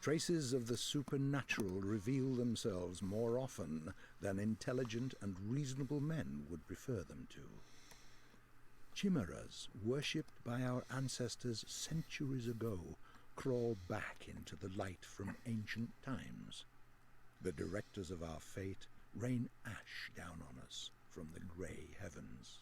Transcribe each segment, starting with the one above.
traces of the supernatural reveal themselves more often than intelligent and reasonable men would prefer them to. Chimeras, worshipped by our ancestors centuries ago, crawl back into the light from ancient times. The directors of our fate rain ash down on us from the grey heavens.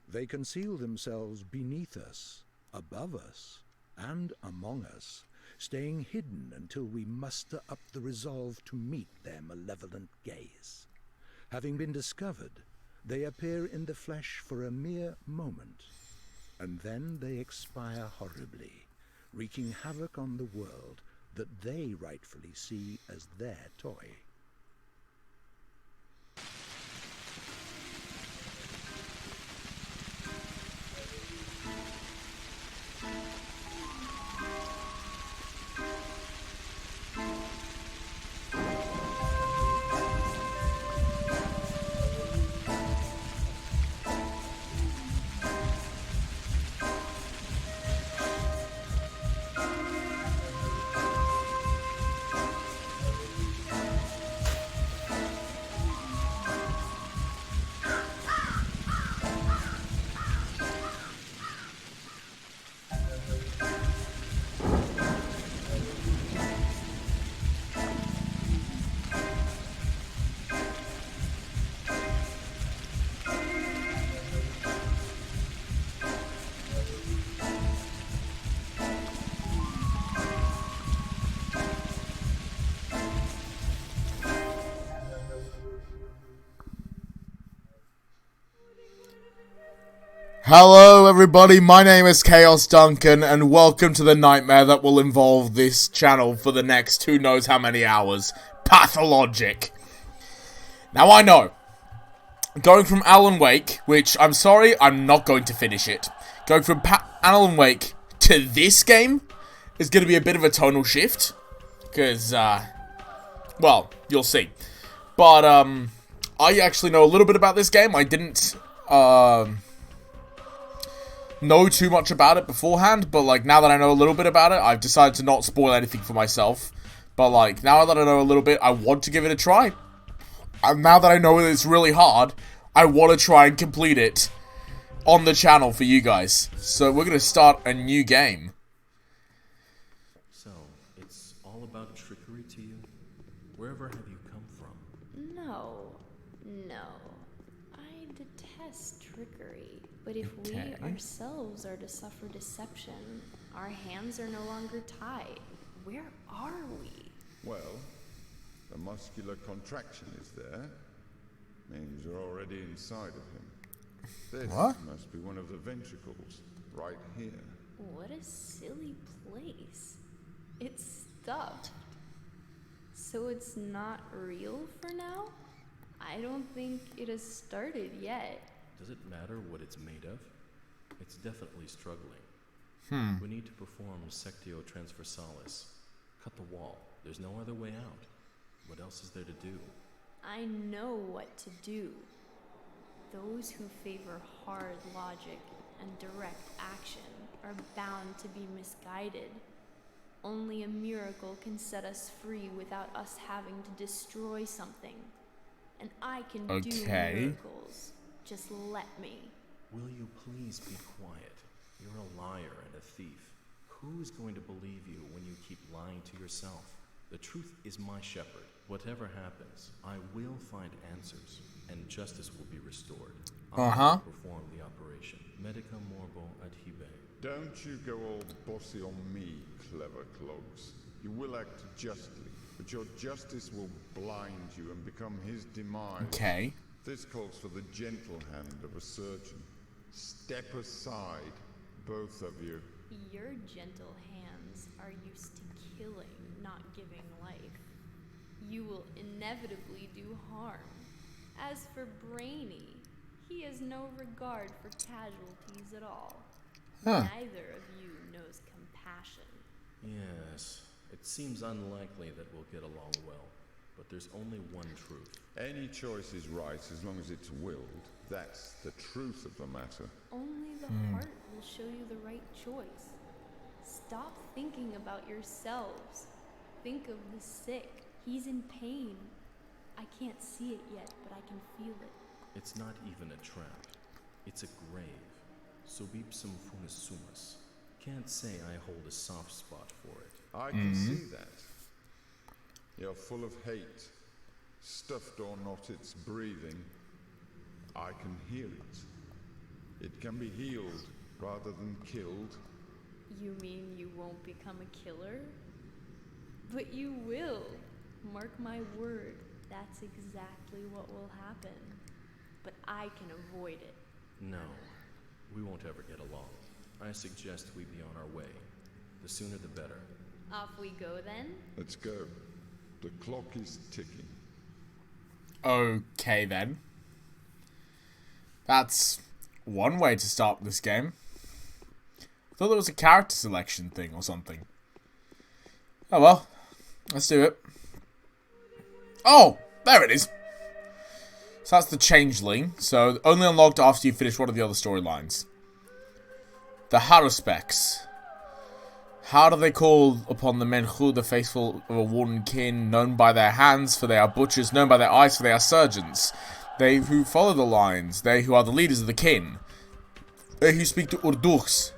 They conceal themselves beneath us, above us, and among us, staying hidden until we muster up the resolve to meet their malevolent gaze. Having been discovered, they appear in the flesh for a mere moment, and then they expire horribly, wreaking havoc on the world that they rightfully see as their toy. Hello everybody, my name is Chaos Duncan, and welcome to the nightmare that will involve this channel for the next who knows how many hours. Pathologic. Now I know, going from Alan Wake, which I'm sorry, I'm not going to finish it. Going from Alan Wake to this game is going to be a bit of a tonal shift. Because, well, you'll see. But, I actually know a little bit about this game. I didn't, know too much about it beforehand, but like now that I know a little bit about it, I've decided to not spoil anything for myself. But like now that I know a little bit, I want to give it a try. And now that I know it's really hard, I want to try and complete it on the channel for you guys. So we're gonna start a new game. So it's all about trickery to you? Wherever have you come from? No. I detest trickery. But if we ourselves are to suffer deception, our hands are no longer tied. Where are we? Well, the muscular contraction is there. Means you're already inside of him. This must be one of the ventricles, right here. What a silly place. It's stuffed. So it's not real for now? I don't think it has started yet. Does it matter what it's made of? It's definitely struggling. We need to perform Sectio Transversalis. Cut the wall. There's no other way out. What else is there to do? I know what to do. Those who favor hard logic and direct action are bound to be misguided. Only a miracle can set us free without us having to destroy something. And I can do miracles. Just let me. Will you please be quiet? You're a liar and a thief. Who's going to believe you when you keep lying to yourself? The truth is my shepherd. Whatever happens, I will find answers, and justice will be restored. I will perform the operation. Medica morbo adhibe. Don't you go all bossy on me, clever clogs. You will act justly, but your justice will blind you and become his demise. Okay. This calls for the gentle hand of a surgeon. Step aside, both of you. Your gentle hands are used to killing, not giving life. You will inevitably do harm. As for Brainy, he has no regard for casualties at all. Neither of you knows compassion. Yes, it seems unlikely that we'll get along well. But there's only one truth. Any choice is right as long as it's willed. That's the truth of the matter. Only the heart will show you the right choice. Stop thinking about yourselves. Think of the sick. He's in pain. I can't see it yet, but I can feel it. It's not even a trap. It's a grave. Subipsum funis sumus. Can't say I hold a soft spot for it. I can see that. You're full of hate. Stuffed or not, it's breathing. I can hear it. It can be healed rather than killed. You mean you won't become a killer? But you will. Mark my word, that's exactly what will happen. But I can avoid it. No, we won't ever get along. I suggest we be on our way. The sooner the better. Off we go then? Let's go. The clock is ticking. Okay, then. That's one way to start this game. I thought there was a character selection thing or something. Oh well. Let's do it. Oh! There it is! So that's the Changeling. So, only unlocked after you finish one of the other storylines. The Haruspecs. How do they call upon the Menchu, the faithful of a worn kin, known by their hands, for they are butchers, known by their eyes, for they are surgeons. They who follow the lines, they who are the leaders of the kin. They who speak to Urduchs.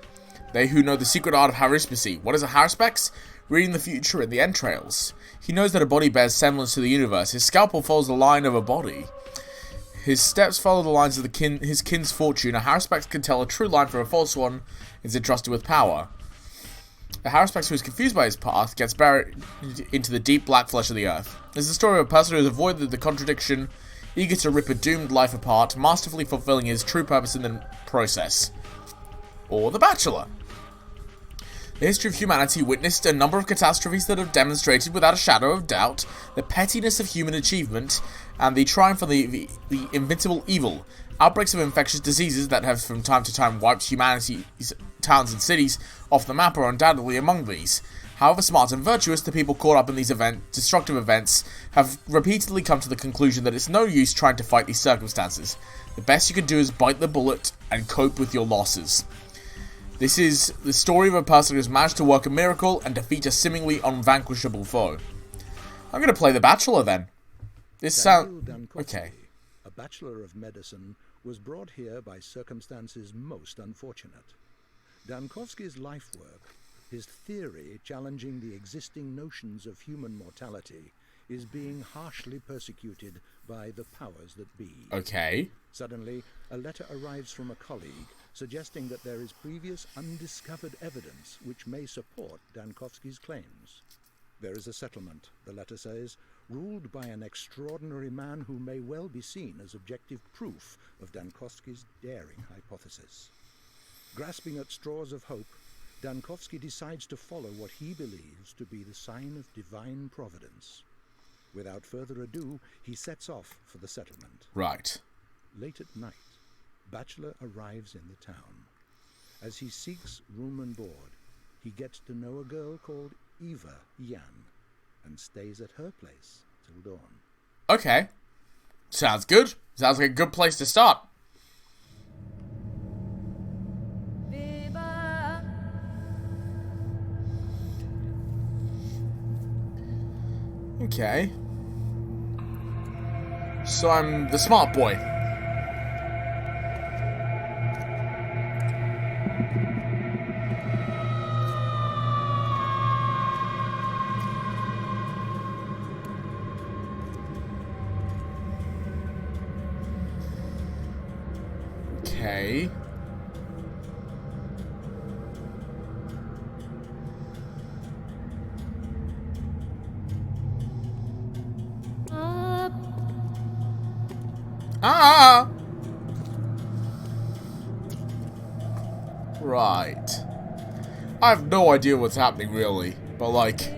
They who know the secret art of haruspicy. What is a Haruspex? Reading the future in the entrails. He knows that a body bears semblance to the universe. His scalpel follows the line of a body. His steps follow the lines of his kin's fortune. A Haruspex can tell a true line from a false one, is entrusted with power. A Haruspex who is confused by his path gets buried into the deep black flesh of the earth. This is the story of a person who has avoided the contradiction, eager to rip a doomed life apart, masterfully fulfilling his true purpose in the process. Or The Bachelor. The history of humanity witnessed a number of catastrophes that have demonstrated without a shadow of doubt the pettiness of human achievement and the triumph of the invincible evil. Outbreaks of infectious diseases that have from time to time wiped humanity's towns and cities off the map are undoubtedly among these. However smart and virtuous, the people caught up in these destructive events have repeatedly come to the conclusion that it's no use trying to fight these circumstances. The best you can do is bite the bullet and cope with your losses. This is the story of a person who has managed to work a miracle and defeat a seemingly unvanquishable foe. I'm going to play The Bachelor then. This sounds... Okay. A bachelor of medicine was brought here by circumstances most unfortunate. Dankovsky's life work, his theory challenging the existing notions of human mortality, is being harshly persecuted by the powers that be. Okay. Suddenly, a letter arrives from a colleague suggesting that there is previous undiscovered evidence which may support Dankovsky's claims. There is a settlement, the letter says, ruled by an extraordinary man who may well be seen as objective proof of Dankovsky's daring hypothesis. Grasping at straws of hope, Dankovsky decides to follow what he believes to be the sign of divine providence. Without further ado, he sets off for the settlement. Right. Late at night, Bachelor arrives in the town. As he seeks room and board, he gets to know a girl called Eva Yan and stays at her place till dawn. Okay. Sounds good. Sounds like a good place to start. Okay. So I'm the smart boy. Okay. Ah! Right. I have no idea what's happening, really. But, like...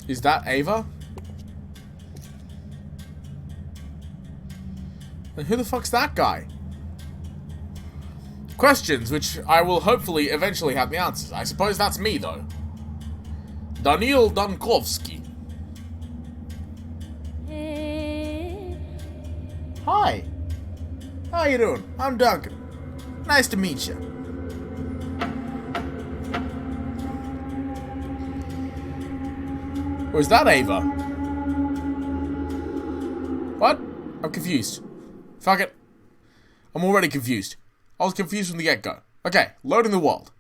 Is that Ava? And who the fuck's that guy? Questions, which I will hopefully eventually have the answers. I suppose that's me, though. Daniil Dankovsky. Hi. How you doing? I'm Duncan. Nice to meet you. Or is that Ava? What? I'm confused. Fuck it. I'm already confused. I was confused from the get-go. Okay, loading the world.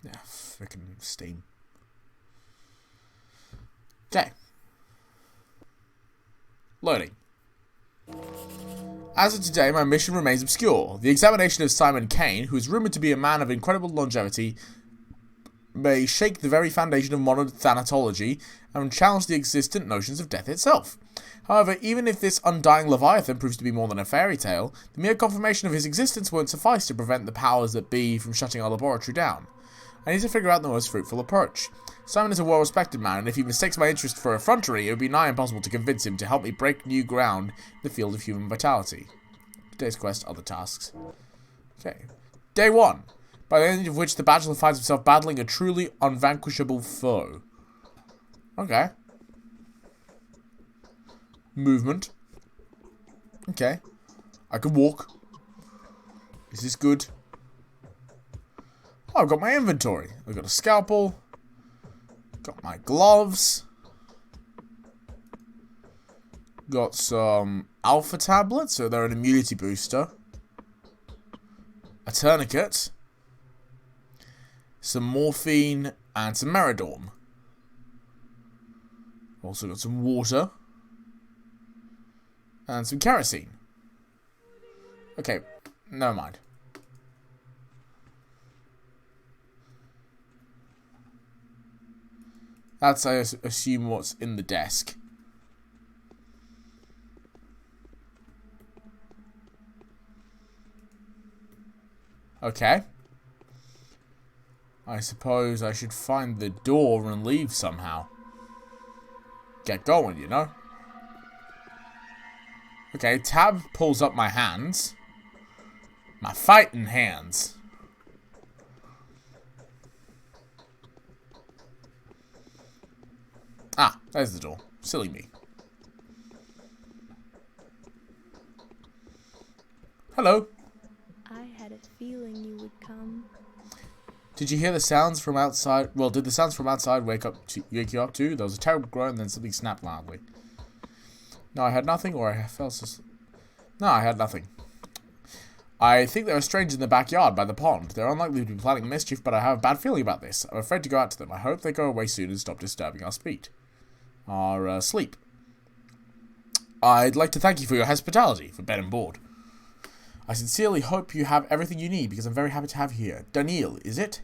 Yeah, frickin' Steam. Okay. Loading. As of today, my mission remains obscure. The examination of Simon Kane, who is rumoured to be a man of incredible longevity, may shake the very foundation of modern thanatology and challenge the existent notions of death itself. However, even if this undying Leviathan proves to be more than a fairy tale, the mere confirmation of his existence won't suffice to prevent the powers that be from shutting our laboratory down. I need to figure out the most fruitful approach. Simon is a well-respected man, and if he mistakes my interest for effrontery, it would be nigh impossible to convince him to help me break new ground in the field of human vitality. Today's quest, other tasks. Okay. Day 1. By the end of which the bachelor finds himself battling a truly unvanquishable foe. Okay. Movement. Okay. I can walk. Is this good? Oh, I've got my inventory. I've got a scalpel. Got my gloves. Got some alpha tablets, so they're an immunity booster. A tourniquet. Some morphine and some Meridorm. Also got some water. And some kerosene. Okay, never mind. That's, I assume, what's in the desk. Okay. I suppose I should find the door and leave somehow. Get going, you know? Okay, tab pulls up my hands. My fighting hands. Ah, there's the door. Silly me. Hello. I had a feeling you would come. Did you hear the sounds from outside? Well, did the sounds from outside wake you up too? There was a terrible groan, and then something snapped loudly. No, I had nothing, or I felt so... No, I had nothing. I think there are strangers in the backyard by the pond. They're unlikely to be planning mischief, but I have a bad feeling about this. I'm afraid to go out to them. I hope they go away soon and stop disturbing our sleep. I'd like to thank you for your hospitality, for bed and board. I sincerely hope you have everything you need, because I'm very happy to have you here. Daniil, is it?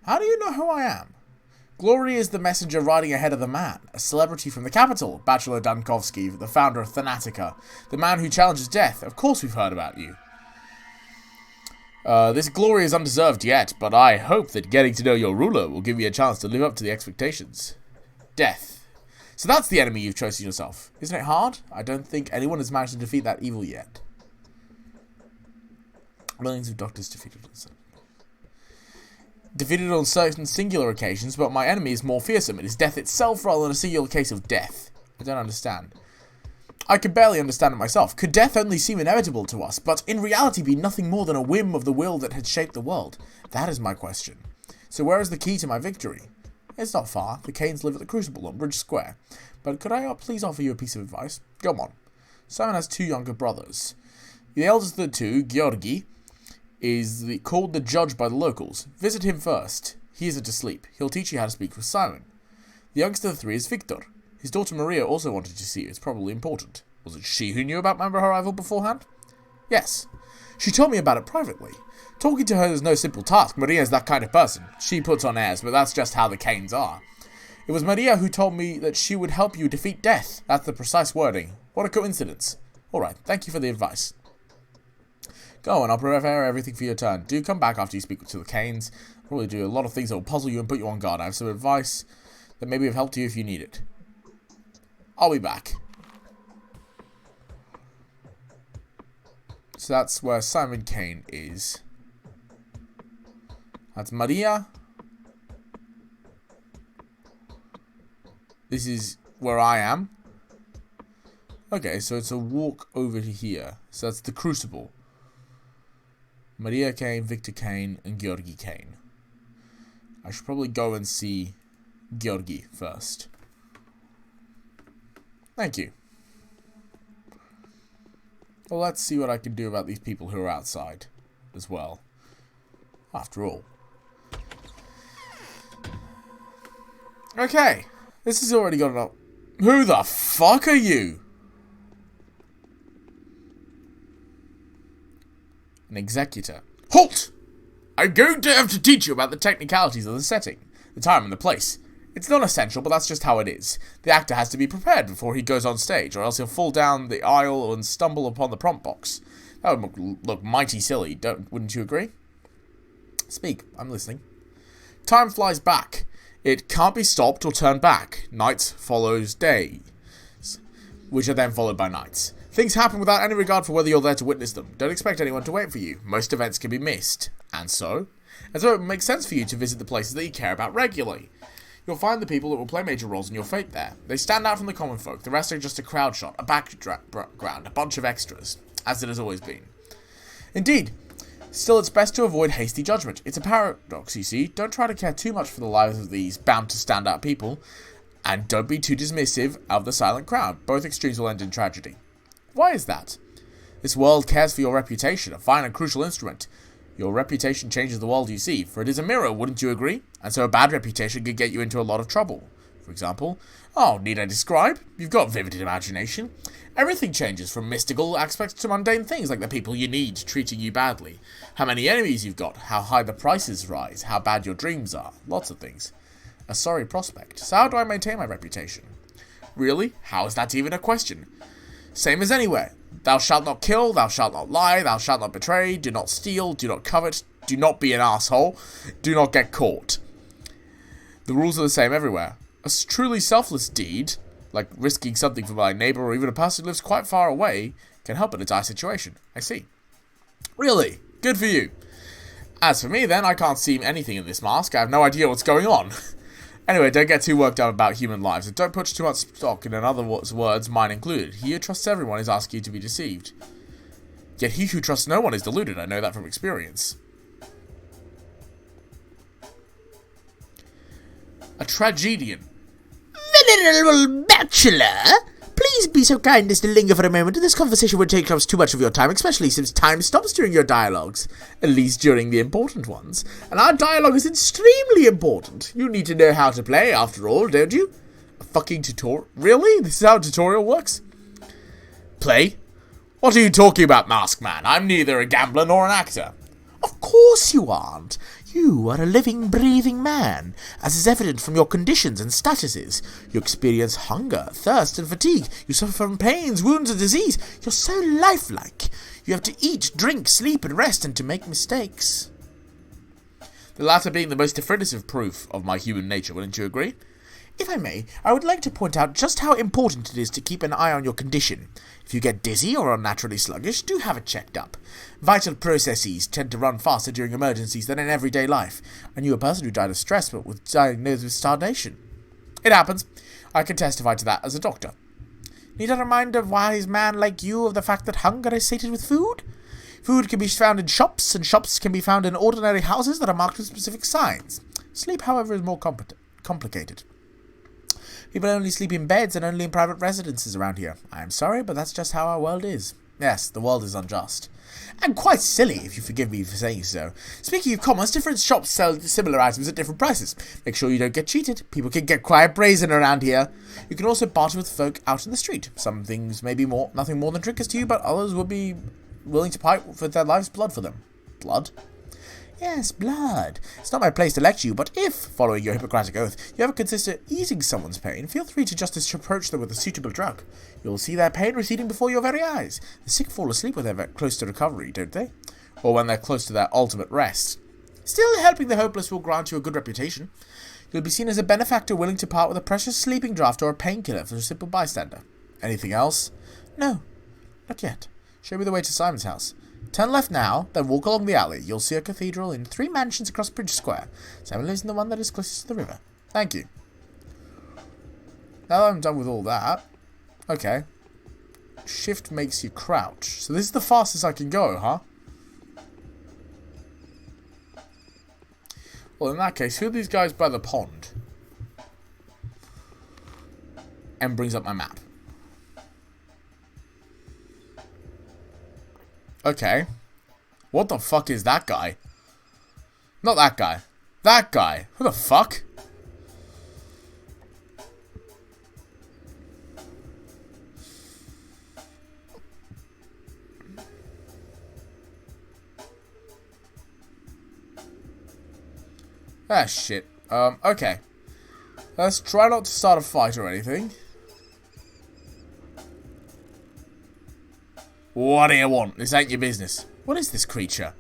How do you know who I am? Glory is the messenger riding ahead of the man, a celebrity from the capital, Bachelor Dankovsky, the founder of Thanatica, the man who challenges death. Of course we've heard about you. This glory is undeserved yet, but I hope that getting to know your ruler will give you a chance to live up to the expectations. Death. So that's the enemy you've chosen yourself. Isn't it hard? I don't think anyone has managed to defeat that evil yet. Millions of doctors defeated on certain singular occasions, but my enemy is more fearsome. It is death itself rather than a singular case of death. I don't understand. I can barely understand it myself. Could death only seem inevitable to us, but in reality be nothing more than a whim of the will that had shaped the world? That is my question. So where is the key to my victory? It's not far. The Canes live at the Crucible on Bridge Square. But could I please offer you a piece of advice? Go on. Simon has 2 younger brothers. The eldest of the 2, Georgi, is called the judge by the locals. Visit him first. He isn't asleep. He'll teach you how to speak with Simon. The youngest of the 3 is Victor. His daughter Maria also wanted to see you. It's probably important. Was it she who knew about my arrival beforehand? Yes. She told me about it privately. Talking to her is no simple task. Maria's that kind of person. She puts on airs, but that's just how the Canes are. It was Maria who told me that she would help you defeat death. That's the precise wording. What a coincidence. Alright, thank you for the advice. Go on, I'll prepare everything for your turn. Do come back after you speak to the Canes. I'll probably do a lot of things that will puzzle you and put you on guard. I have some advice that maybe have helped you if you need it. I'll be back. So that's where Simon Kane is. That's Maria. This is where I am. Okay, so it's a walk over to here. So that's the Crucible. Maria Kane, Victor Kane, and Georgi Kane. I should probably go and see Georgi first. Thank you. Well, let's see what I can do about these people who are outside as well. After all. Okay. This has already got enough. Who the fuck are you? An executor. Halt! I'm going to have to teach you about the technicalities of the setting, the time and the place. It's not essential, but that's just how it is. The actor has to be prepared before he goes on stage, or else he'll fall down the aisle and stumble upon the prompt box. That would look mighty silly, wouldn't you agree? Speak, I'm listening. Time flies back. It can't be stopped or turned back. Night follows days, which are then followed by nights. Things happen without any regard for whether you're there to witness them. Don't expect anyone to wait for you. Most events can be missed. And so it makes sense for you to visit the places that you care about regularly. You'll find the people that will play major roles in your fate there. They stand out from the common folk. The rest are just a crowd shot, a background, a bunch of extras, as it has always been. Indeed. Still, it's best to avoid hasty judgment. It's a paradox, you see. Don't try to care too much for the lives of these bound-to-stand-out people, and don't be too dismissive of the silent crowd. Both extremes will end in tragedy. Why is that? This world cares for your reputation, a fine and crucial instrument. Your reputation changes the world you see, for it is a mirror, wouldn't you agree? And so a bad reputation could get you into a lot of trouble. For example, need I describe? You've got vivid imagination. Everything changes from mystical aspects to mundane things like the people you need treating you badly, how many enemies you've got, how high the prices rise, how bad your dreams are, lots of things. A sorry prospect. So how do I maintain my reputation? Really? How is that even a question? Same as anywhere. Thou shalt not kill, thou shalt not lie, thou shalt not betray, do not steal, do not covet, do not be an asshole, do not get caught. The rules are the same everywhere. A truly selfless deed, like risking something for my neighbour or even a person who lives quite far away, can help in a dire situation. I see. Really? Good for you. As for me then, I can't see anything in this mask. I have no idea what's going on. Anyway, don't get too worked up about human lives, and don't put too much stock in other words, mine included. He who trusts everyone is asking you to be deceived. Yet he who trusts no one is deluded, I know that from experience. A tragedian. Venerable Bachelor, please be so kind as to linger for a moment. This conversation would take up too much of your time, especially since time stops during your dialogues. At least during the important ones. And our dialogue is extremely important. You need to know how to play, after all, don't you? A fucking tutorial? Really? This is how a tutorial works? Play? What are you talking about, Masked Man? I'm neither a gambler nor an actor. Of course you aren't. You are a living, breathing man, as is evident from your conditions and statuses. You experience hunger, thirst, and fatigue. You suffer from pains, wounds, and disease. You're so lifelike. You have to eat, drink, sleep, and rest, and to make mistakes. The latter being the most definitive proof of my human nature, wouldn't you agree? If I may, I would like to point out just how important it is to keep an eye on your condition. If you get dizzy or unnaturally sluggish, do have it checked up. Vital processes tend to run faster during emergencies than in everyday life. I knew a person who died of stress but was diagnosed with starvation. It happens. I can testify to that as a doctor. Need a reminder of wise man like you of the fact that hunger is sated with food? Food can be found in shops, and shops can be found in ordinary houses that are marked with specific signs. Sleep, however, is more complicated. People only sleep in beds and only in private residences around here. I am sorry, but that's just how our world is. Yes, the world is unjust. And quite silly, if you forgive me for saying so. Speaking of commerce, different shops sell similar items at different prices. Make sure you don't get cheated. People can get quite brazen around here. You can also barter with folk out in the street. Some things may be nothing more than trinkets to you, but others will be willing to pay with their lives' blood for them. Blood? Yes, blood. It's not my place to lecture you, but if, following your Hippocratic oath, you ever consider easing someone's pain, feel free to just approach them with a suitable drug. You'll see their pain receding before your very eyes. The sick fall asleep when they're close to recovery, don't they? Or when they're close to their ultimate rest. Still, helping the hopeless will grant you a good reputation. You'll be seen as a benefactor willing to part with a precious sleeping draught or a painkiller for a simple bystander. Anything else? No, not yet. Show me the way to Simon's house. Turn left now, then walk along the alley. You'll see a cathedral and 3 mansions across Bridge Square. Simon lives in the one that is closest to the river. Thank you. Now that I'm done with all that... Okay. Shift makes you crouch. So this is the fastest I can go, huh? Well, in that case, who are these guys by the pond? And brings up my map. Okay. What the fuck is that guy? Not that guy. That guy. Who the fuck? Ah, shit. Okay. Let's try not to start a fight or anything. What do you want? This ain't your business. What is this creature?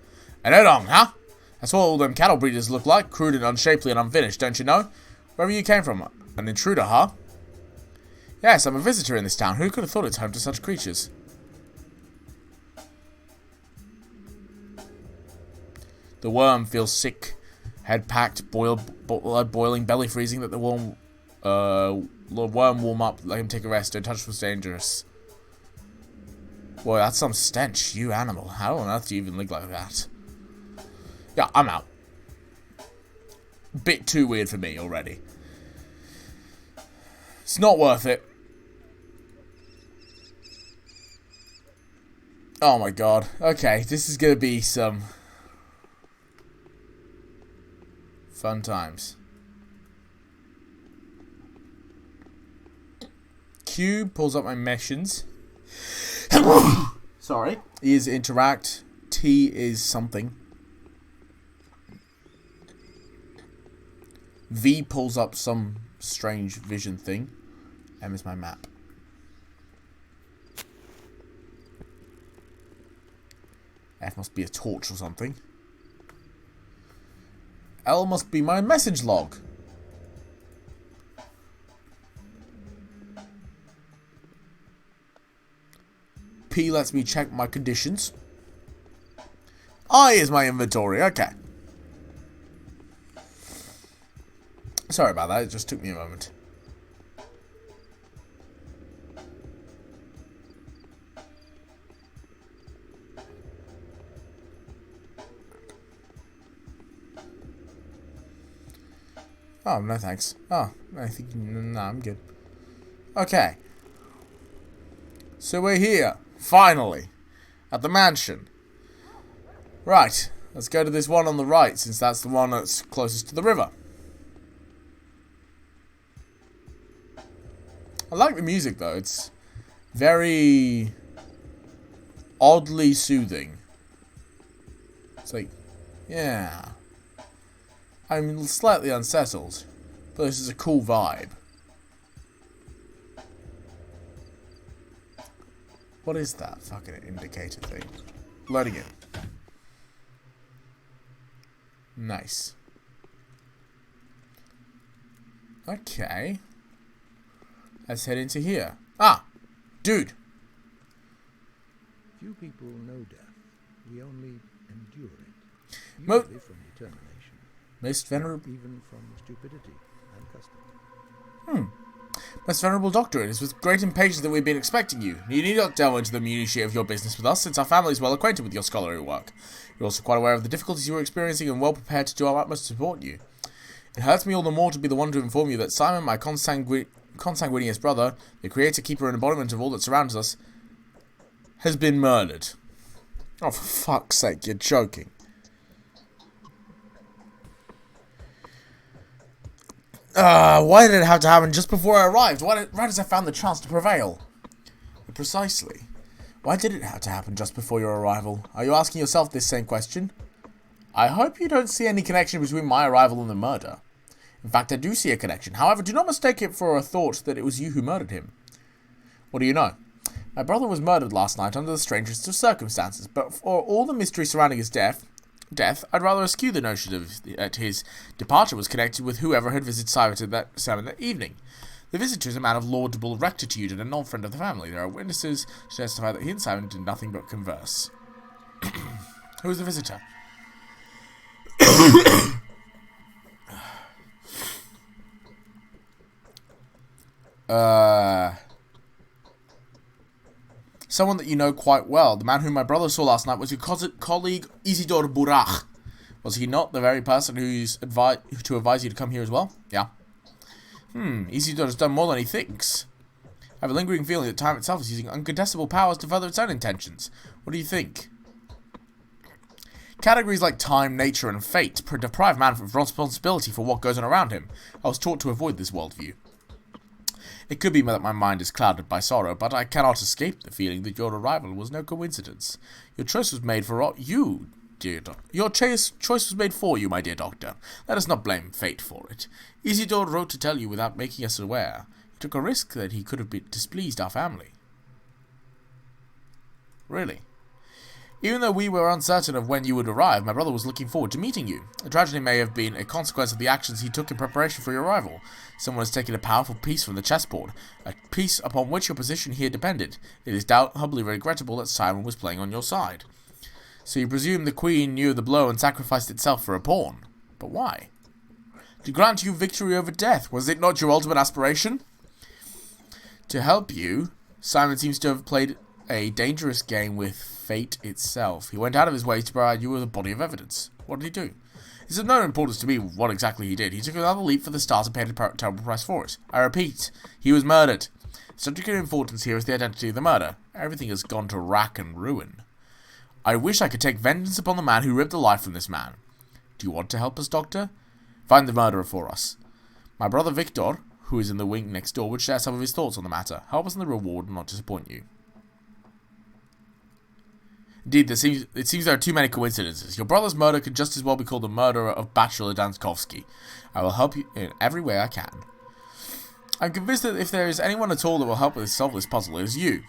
An Odong, huh? That's what all them cattle breeders look like. Crude and unshapely and unfinished, don't you know? Wherever you came from. An intruder, huh? Yes, I'm a visitor in this town. Who could have thought it's home to such creatures? The worm feels sick. Head packed, blood boiling, belly freezing. Let the worm warm up. Let him take a rest. Don't touch what's dangerous. Boy, that's some stench. You animal. How on earth do you even look like that? Yeah, I'm out. Bit too weird for me already. It's not worth it. Oh my god. Okay, this is gonna be some fun times. Q pulls up my missions. Sorry. E is interact. T is something. V pulls up some strange vision thing. M is my map. F must be a torch or something. L must be my message log. P lets me check my conditions. I is my inventory. Okay. Sorry about that. It just took me a moment. Oh, no thanks. Oh, I think... No, I'm good. Okay. So we're here. Finally. At the mansion. Right. Let's go to this one on the right, since that's the one that's closest to the river. I like the music, though. It's very... oddly soothing. It's like... Yeah... I'm slightly unsettled, but this is a cool vibe. What is that fucking indicator thing? Loading it. Nice. Okay. Let's head into here. Ah! Dude! Few people know death. We only endure it. Mo- Usually from determination. Most venerable... Even from stupidity and custom. Most venerable doctor, it is with great impatience that we've been expecting you. You need not delve into the minutiae of your business with us, since our family is well acquainted with your scholarly work. You're also quite aware of the difficulties you are experiencing and well prepared to do our utmost to support you. It hurts me all the more to be the one to inform you that Simon, my consanguineous brother, the creator, keeper, and embodiment of all that surrounds us, has been murdered. Oh, for fuck's sake, you're joking. Why did it have to happen just before I arrived? Right as I found the chance to prevail? Precisely. Why did it have to happen just before your arrival? Are you asking yourself this same question? I hope you don't see any connection between my arrival and the murder. In fact, I do see a connection. However, do not mistake it for a thought that it was you who murdered him. What do you know? My brother was murdered last night under the strangest of circumstances, but for all the mystery surrounding his death, I'd rather eschew the notion that his departure was connected with whoever had visited Simon that evening. The visitor is a man of laudable rectitude and an old friend of the family. There are witnesses to testify that he and Simon did nothing but converse. Who is the visitor? Someone that you know quite well. The man whom my brother saw last night was your colleague Isidore Burach. Was he not the very person who's to advise you to come here as well? Yeah. Isidore has done more than he thinks. I have a lingering feeling that time itself is using uncontestable powers to further its own intentions. What do you think? Categories like time, nature, and fate deprive man of responsibility for what goes on around him. I was taught to avoid this worldview. It could be that my mind is clouded by sorrow, but I cannot escape the feeling that your arrival was no coincidence. Your choice was made for you, dear doctor. Your choice was made for you, my dear doctor. Let us not blame fate for it. Isidore wrote to tell you without making us aware. He took a risk that he could have displeased our family. Really? Even though we were uncertain of when you would arrive, my brother was looking forward to meeting you. The tragedy may have been a consequence of the actions he took in preparation for your arrival. Someone has taken a powerful piece from the chessboard, a piece upon which your position here depended. It is doubly regrettable that Simon was playing on your side. So you presume the queen knew the blow and sacrificed itself for a pawn. But why? To grant you victory over death, was it not your ultimate aspiration? To help you, Simon seems to have played a dangerous game with fate itself. He went out of his way to provide you with a body of evidence. What did he do? It's of no importance to me what exactly he did. He took another leap for the stars and paid a terrible price for it. I repeat, he was murdered. The subject of importance here is the identity of the murder. Everything has gone to rack and ruin. I wish I could take vengeance upon the man who ripped the life from this man. Do you want to help us, Doctor? Find the murderer for us. My brother Victor, who is in the wing next door, would share some of his thoughts on the matter. Help us in the reward and not disappoint you. Indeed, it seems there are too many coincidences. Your brother's murder could just as well be called the murder of Bachelor Danskovsky. I will help you in every way I can. I'm convinced that if there is anyone at all that will help us solve this puzzle, it is you.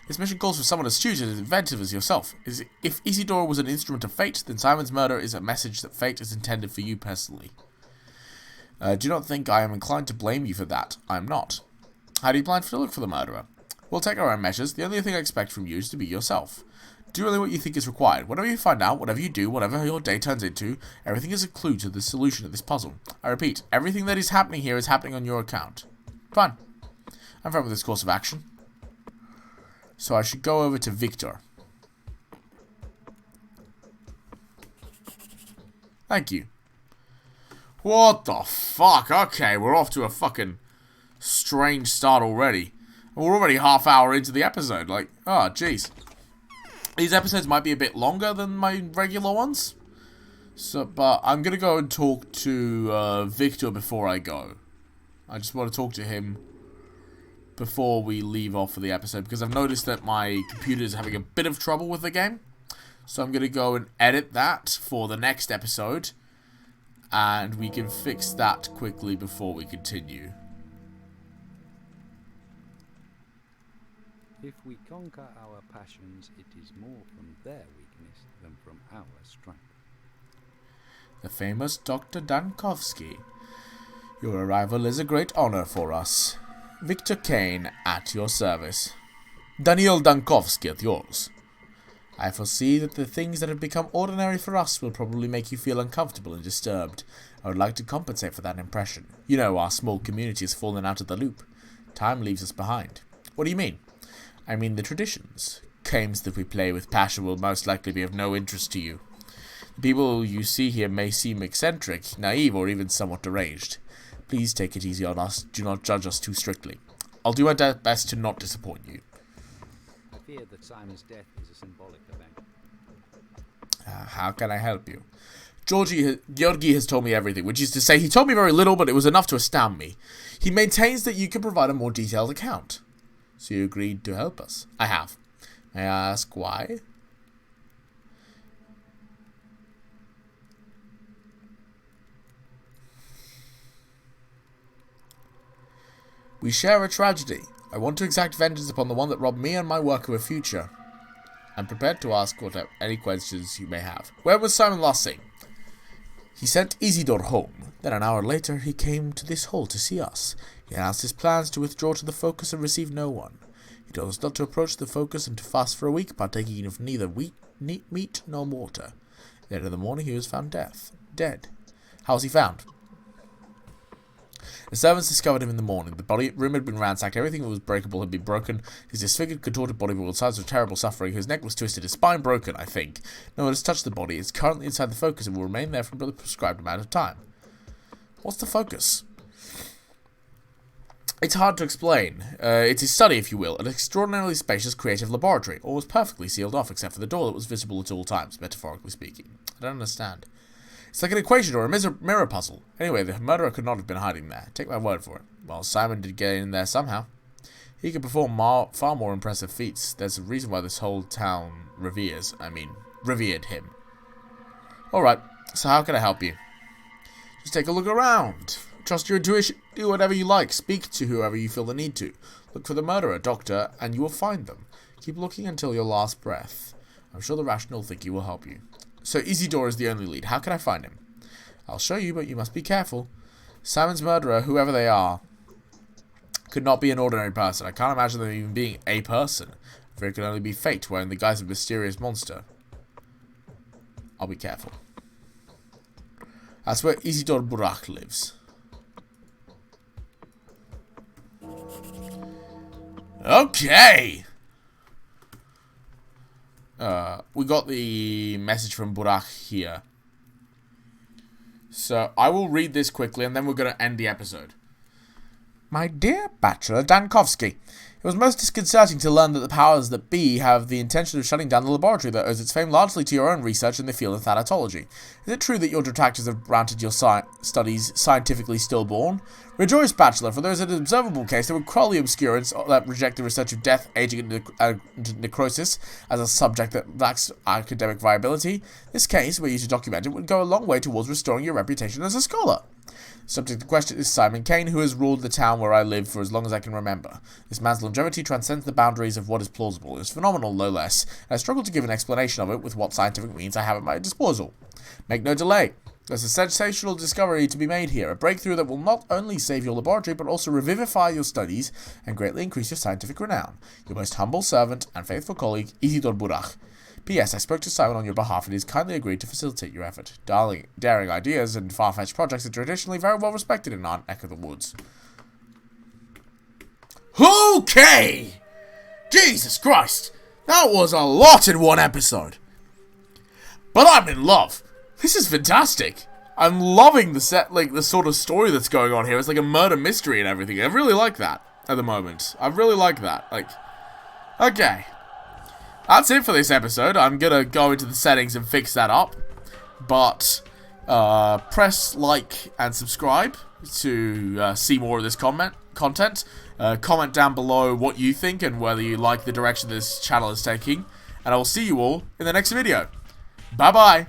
This mission calls for someone as astute and inventive as yourself. If Isidore was an instrument of fate, then Simon's murder is a message that fate is intended for you personally. Do not think I am inclined to blame you for that. I am not. How do you plan to look for the murderer? We'll take our own measures. The only thing I expect from you is to be yourself. Do only what you think is required. Whatever you find out, whatever you do, whatever your day turns into, everything is a clue to the solution of this puzzle. I repeat, everything that is happening here is happening on your account. Fine. I'm fine with this course of action. So I should go over to Victor. Thank you. What the fuck? Okay, we're off to a fucking strange start already. We're already half hour into the episode. Like, oh, jeez. These episodes might be a bit longer than my regular ones. But I'm going to go and talk to Victor before I go. I just want to talk to him before we leave off for the episode, because I've noticed that my computer is having a bit of trouble with the game. So I'm going to go and edit that for the next episode, and we can fix that quickly before we continue. If we conquer our passions, it is more from their weakness than from our strength. The famous Dr. Dankovsky. Your arrival is a great honor for us. Victor Kane, at your service. Daniel Dankovsky at yours. I foresee that the things that have become ordinary for us will probably make you feel uncomfortable and disturbed. I would like to compensate for that impression. You know, our small community has fallen out of the loop. Time leaves us behind. What do you mean? I mean the traditions. Games that we play with passion will most likely be of no interest to you. The people you see here may seem eccentric, naive, or even somewhat deranged. Please take it easy on us. Do not judge us too strictly. I'll do my best to not disappoint you. I fear that Simon's death is a symbolic event. How can I help you? Georgi has told me everything, which is to say he told me very little, but it was enough to astound me. He maintains that you can provide a more detailed account. So you agreed to help us? I have. May I ask why? We share a tragedy. I want to exact vengeance upon the one that robbed me and my work of a future. I'm prepared to ask any questions you may have. Where was Simon last seen? He sent Isidore home. Then an hour later, he came to this hall to see us. He announced his plans to withdraw to the focus and receive no one. He told us not to approach the focus and to fast for a week, partaking of neither meat nor water. Then in the morning, he was found dead. How was he found? The servants discovered him in the morning. The body room had been ransacked. Everything that was breakable had been broken. His disfigured, contorted body revealed signs of terrible suffering. His neck was twisted, his spine broken, I think. No one has touched the body. It's currently inside the focus and will remain there for the prescribed amount of time. What's the focus? It's hard to explain. It's a study, if you will, an extraordinarily spacious creative laboratory, almost perfectly sealed off except for the door that was visible at all times, metaphorically speaking. I don't understand. It's like an equation or a mirror puzzle. Anyway, the murderer could not have been hiding there. Take my word for it. Well, Simon did get in there somehow. He could perform far more impressive feats. There's a reason why this whole town revered him. Alright, so how can I help you? Just take a look around. Trust your intuition. Do whatever you like. Speak to whoever you feel the need to. Look for the murderer, doctor, and you will find them. Keep looking until your last breath. I'm sure the rational thinking will help you. So Isidore is the only lead. How can I find him? I'll show you, but you must be careful. Simon's murderer, whoever they are, could not be an ordinary person. I can't imagine them even being a person. I fear it could only be fate, wearing the guise of a mysterious monster. I'll be careful. That's where Isidore Burak lives. Okay! We got the message from Burak here. So, I will read this quickly and then we're going to end the episode. My dear Bachelor Dankovsky, it was most disconcerting to learn that the powers that be have the intention of shutting down the laboratory that owes its fame largely to your own research in the field of thanatology. Is it true that your detractors have granted your studies scientifically stillborn? Rejoice, Bachelor, for there is an observable case that would cruelly obscure that reject the research of death, aging, and necrosis as a subject that lacks academic viability. This case, were you to document it, would go a long way towards restoring your reputation as a scholar. The subject of the question is Simon Kane, who has ruled the town where I live for as long as I can remember. This man's longevity transcends the boundaries of what is plausible. It is phenomenal, no less, and I struggle to give an explanation of it with what scientific means I have at my disposal. Make no delay. There's a sensational discovery to be made here, a breakthrough that will not only save your laboratory, but also revivify your studies and greatly increase your scientific renown. Your most humble servant and faithful colleague, Isidore Burak. P.S. I spoke to Simon on your behalf and he has kindly agreed to facilitate your effort. Daring ideas and far-fetched projects are traditionally very well respected in our neck of the woods. Okay! Jesus Christ! That was a lot in one episode. But I'm in love. This is fantastic. I'm loving the sort of story that's going on here. It's like a murder mystery and everything. I really like that at the moment. I really like that. Okay. That's it for this episode. I'm gonna go into the settings and fix that up. But, press like and subscribe to see more of this content. Comment down below what you think and whether you like the direction this channel is taking. And I will see you all in the next video. Bye-bye.